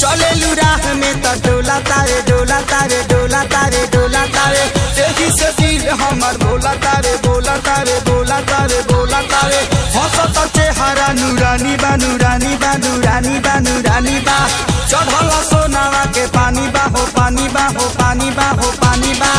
चले राह में तो डोला तारे डोला तारे डोला तारे डोला तारे तेजी से दिल हमर बोला तारे बोला तारे बोला तारे बोला तारे हंसत चेहरा नूरानी बा नूरानी बा नूरानी बा नूरानी बा चढ़ल सोनावा के पानी बा हो पानी बा हो पानी बा हो पानी बा।